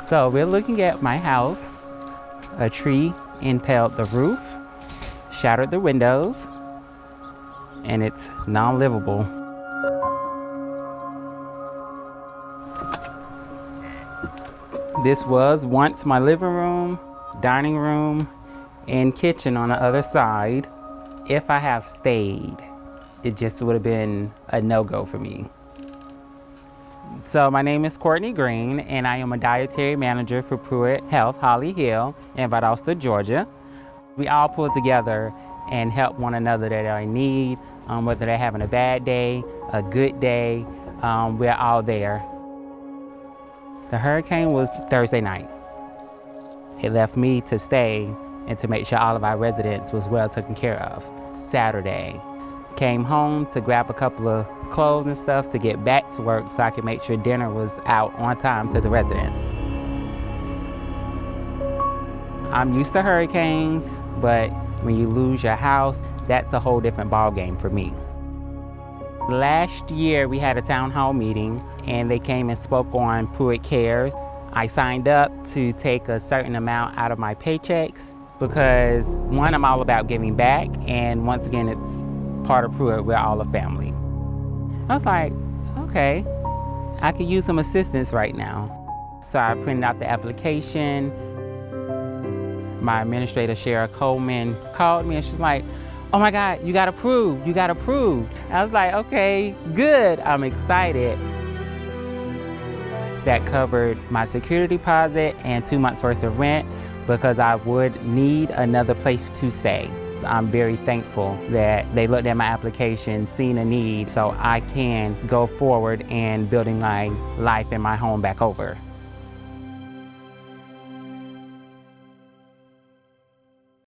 So we're looking at my house. A tree impaled the roof, shattered the windows, and it's non-livable. This was once my living room, dining room, and kitchen on the other side. If I have stayed, it just would have been a no-go for me. So my name is Courtney Green, and I am a dietary manager for PruittHealth Holly Hill in Valdosta, Georgia. We all pull together and help one another that are in need, whether they're having a bad day, a good day, we're all there. The hurricane was Thursday night. It left me to stay and to make sure all of our residents was well taken care of. Saturday, came home to grab a couple of clothes and stuff to get back to work so I could make sure dinner was out on time to the residents. I'm used to hurricanes, but when you lose your house, that's a whole different ballgame for me. Last year, we had a town hall meeting, and they came and spoke on PruittCares. I signed up to take a certain amount out of my paychecks because, one, I'm all about giving back, and once again, it's part of Pruitt, we're all a family. I was like, okay, I could use some assistance right now. So I printed out the application. My administrator, Shara Coleman, called me and she's like, oh my God, you got approved, you got approved. I was like, okay, good, I'm excited. That covered my security deposit and 2 months worth of rent because I would need another place to stay. I'm very thankful that they looked at my application, seen a need, so I can go forward in building my life and my home back over.